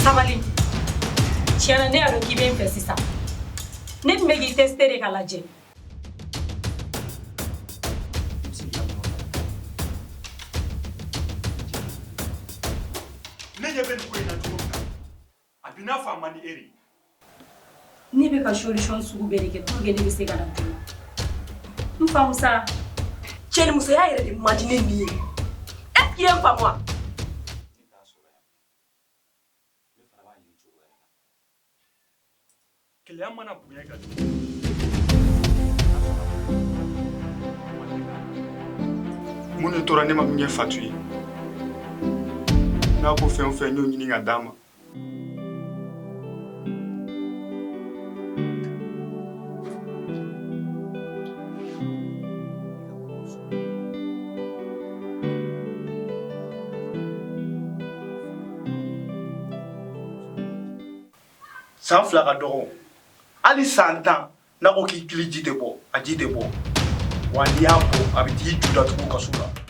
Sabali. Tiɲɛna ne y'a dɔn k'i bɛ n fɛ sisan. Ne tun bɛ k'i tester de k'a lajɛ. Ne ɲɛ bɛ nin ko in na cogo min na a b'i n'a fɔ a man di e de ye. Ne bɛ ka solution sugu bɛɛ de kɛ pour que ne bɛ se ka na to. N famusa. Cɛnimusoya yɛrɛ de man di ne nin ye. Est-ce qu'il y a un pas moi? Keleya mana bonya ka mun de tora ne ma min ye Fatu ye n'a ko fɛn o fɛn n y'o ɲini ka d'a ma. San 2 ka dɔgɔ hali san 10 n'a ko k'i kili ji tɛ bɔ a ji tɛ bɔ wa n'i y'a bɔ a bɛ t'i ju datugu kaso la.